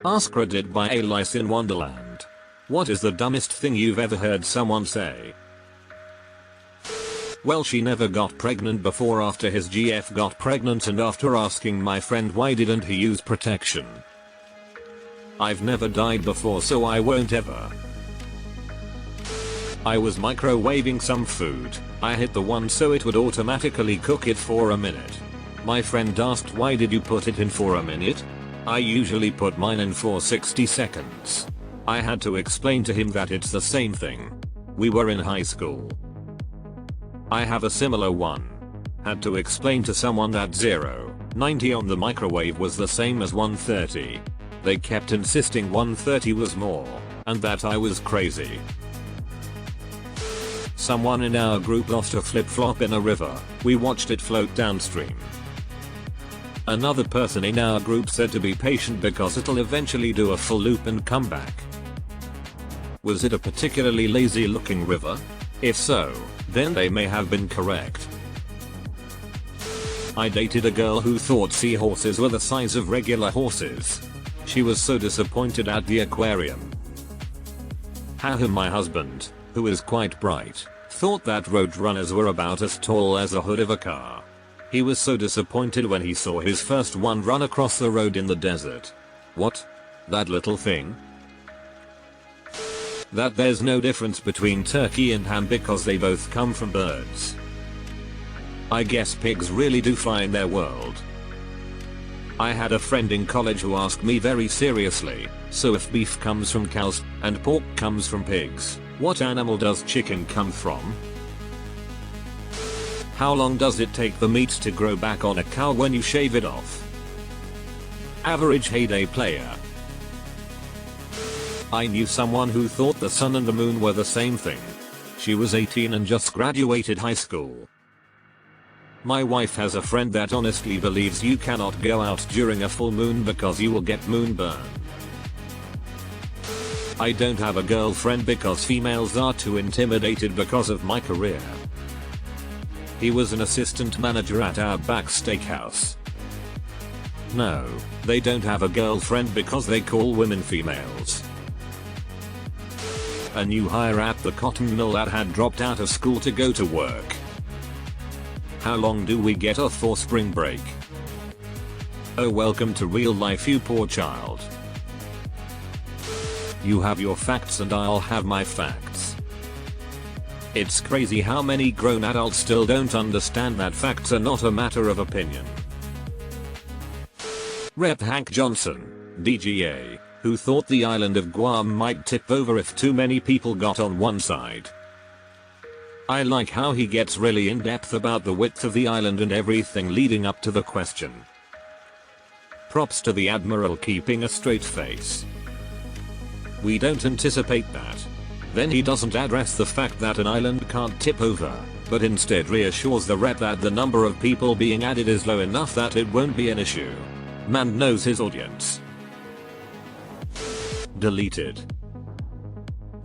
AskReddit by Alice in Wonderland. What is the dumbest thing you've ever heard someone say? Well, she never got pregnant before after his GF got pregnant and after asking my friend why didn't he use protection. I've never died before so I won't ever. I was microwaving some food. I hit the one so it would automatically cook it for a minute. My friend asked why did you put it in for a minute? I usually put mine in for 60 seconds. I had to explain to him that it's the same thing. We were in high school. I have a similar one. Had to explain to someone that 0.90 on the microwave was the same as 130. They kept insisting 130 was more, and that I was crazy. Someone in our group lost a flip-flop in a river. We watched it float downstream. Another person in our group said to be patient because it'll eventually do a full loop and come back. Was it a particularly lazy looking river? If so, then they may have been correct. I dated a girl who thought seahorses were the size of regular horses. She was so disappointed at the aquarium. My husband, who is quite bright, thought that roadrunners were about as tall as the hood of a car. He was so disappointed when he saw his first one run across the road in the desert. What? That little thing? That there's no difference between turkey and ham because they both come from birds. I guess pigs really do fly in their world. I had a friend in college who asked me very seriously, so if beef comes from cows and pork comes from pigs, what animal does chicken come from? How long does it take the meat to grow back on a cow when you shave it off? Average heyday player. I knew someone who thought the sun and the moon were the same thing. She was 18 and just graduated high school. My wife has a friend that honestly believes you cannot go out during a full moon because you will get moonburn. I don't have a girlfriend because females are too intimidated because of my career. He was an assistant manager at our back steakhouse. No, they don't have a girlfriend because they call women females. A new hire at the cotton mill that had dropped out of school to go to work. How long do we get off for spring break? Oh, welcome to real life, you poor child. You have your facts and I'll have my facts. It's crazy how many grown adults still don't understand that facts are not a matter of opinion. Rep Hank Johnson, DGA, who thought the island of Guam might tip over if too many people got on one side. I like how he gets really in depth about the width of the island and everything leading up to the question. Props to the Admiral keeping a straight face. We don't anticipate that. Then he doesn't address the fact that an island can't tip over, but instead reassures the rep that the number of people being added is low enough that it won't be an issue. Man knows his audience. Deleted.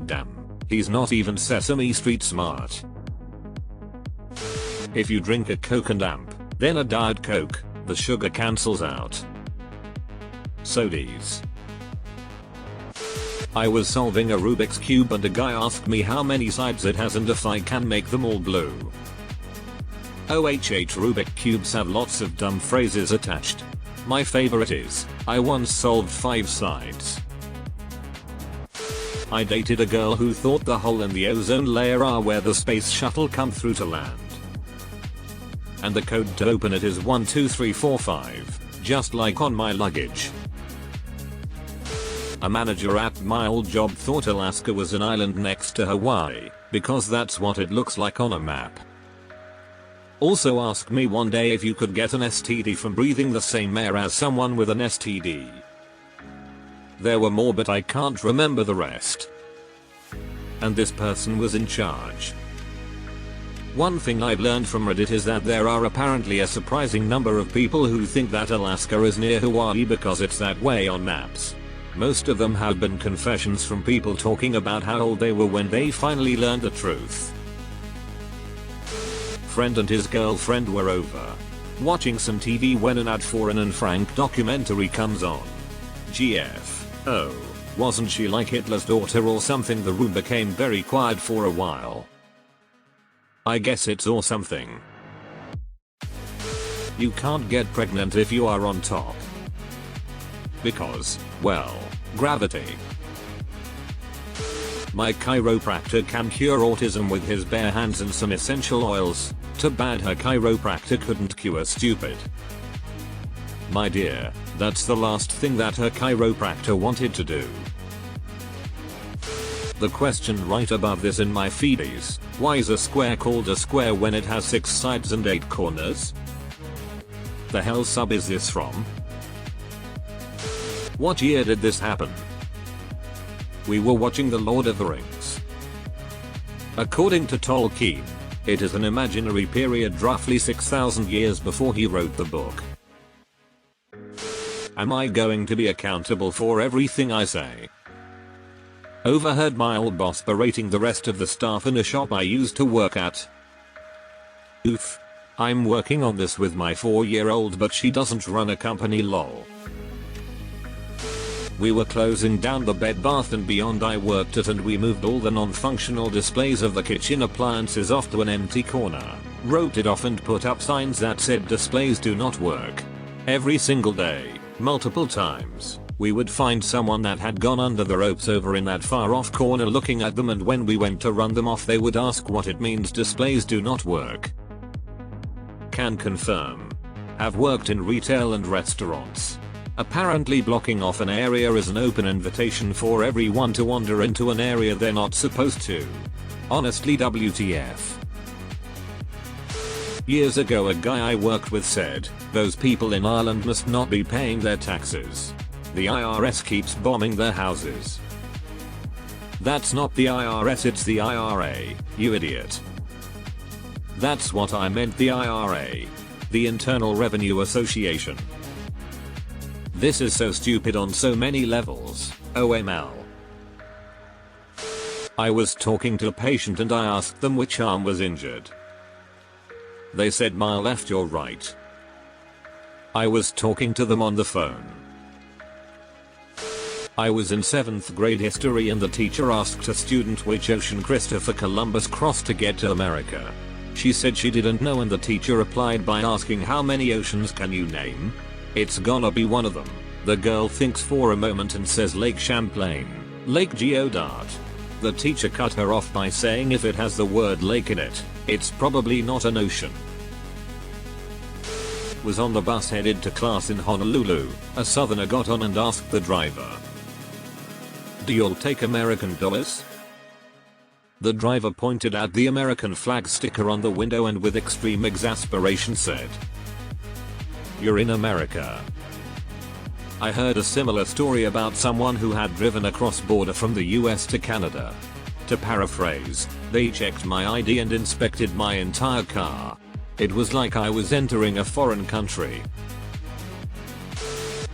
Damn, he's not even Sesame Street smart. If you drink a Coke and amp, then a Diet Coke, the sugar cancels out. Sodies. I was solving a Rubik's Cube and a guy asked me how many sides it has and if I can make them all blue. OHH, Rubik Cubes have lots of dumb phrases attached. My favorite is, I once solved 5 sides. I dated a girl who thought the hole in the ozone layer are where the space shuttle come through to land. And the code to open it is 12345, just like on my luggage. A manager at my old job thought Alaska was an island next to Hawaii, because that's what it looks like on a map. Also asked me one day if you could get an STD from breathing the same air as someone with an STD. There were more but I can't remember the rest. And this person was in charge. One thing I've learned from Reddit is that there are apparently a surprising number of people who think that Alaska is near Hawaii because it's that way on maps. Most of them have been confessions from people talking about how old they were when they finally learned the truth. Friend and his girlfriend were over, watching some TV when an ad for an Anne Frank documentary comes on. GF. Oh, wasn't she like Hitler's daughter or something? The room became very quiet for a while. I guess it's or something. You can't get pregnant if you are on top. Because, well, gravity. My chiropractor can cure autism with his bare hands and some essential oils. Too bad her chiropractor couldn't cure stupid. My dear, that's the last thing that her chiropractor wanted to do. The question right above this in my feed is, why is a square called a square when it has 6 sides and 8 corners? The hell sub is this from? What year did this happen? We were watching The Lord of the Rings. According to Tolkien, it is an imaginary period roughly 6,000 years before he wrote the book. Am I going to be accountable for everything I say? Overheard my old boss berating the rest of the staff in a shop I used to work at. Oof. I'm working on this with my 4-year-old, but she doesn't run a company, lol. We were closing down the Bed Bath & Beyond I worked at, and we moved all the non-functional displays of the kitchen appliances off to an empty corner, roped it off and put up signs that said displays do not work. Every single day, multiple times, we would find someone that had gone under the ropes over in that far off corner looking at them, and when we went to run them off they would ask what it means displays do not work. Can confirm. Have worked in retail and restaurants. Apparently blocking off an area is an open invitation for everyone to wander into an area they're not supposed to. Honestly, WTF. Years ago a guy I worked with said, those people in Ireland must not be paying their taxes. The IRS keeps bombing their houses. That's not the IRS, it's the IRA, you idiot. That's what I meant, the IRA. The Internal Revenue Association. This is so stupid on so many levels, OML. I was talking to a patient and I asked them which arm was injured. They said my left or right. I was talking to them on the phone. I was in 7th grade history and the teacher asked a student which ocean Christopher Columbus crossed to get to America. She said she didn't know and the teacher replied by asking, how many oceans can you name? It's gonna be one of them. The girl thinks for a moment and says Lake Champlain, Lake Geodart. The teacher cut her off by saying if it has the word lake in it, it's probably not an ocean. Was on the bus headed to class in Honolulu. A southerner got on and asked the driver, do y'all take American dollars? The driver pointed at the American flag sticker on the window and with extreme exasperation said, you're in America. I heard a similar story about someone who had driven across border from the US to Canada. To paraphrase, they checked my ID and inspected my entire car. It was like I was entering a foreign country.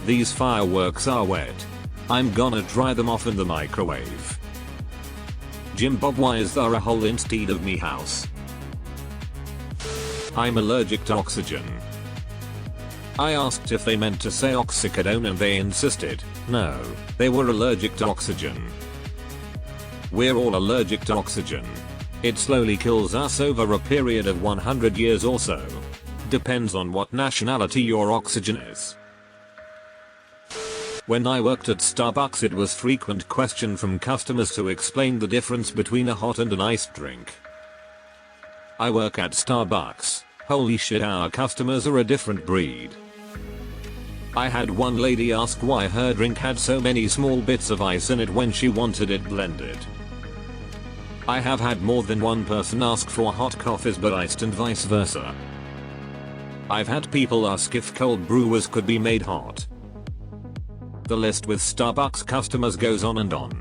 These fireworks are wet. I'm gonna dry them off in the microwave. Jim Bob, why is there a hole instead of me house? I'm allergic to oxygen. I asked if they meant to say oxycodone and they insisted, no, they were allergic to oxygen. We're all allergic to oxygen. It slowly kills us over a period of 100 years or so. Depends on what nationality your oxygen is. When I worked at Starbucks it was frequent question from customers to explain the difference between a hot and an iced drink. I work at Starbucks. Holy shit, our customers are a different breed. I had one lady ask why her drink had so many small bits of ice in it when she wanted it blended. I have had more than one person ask for hot coffees but iced and vice versa. I've had people ask if cold brewers could be made hot. The list with Starbucks customers goes on and on.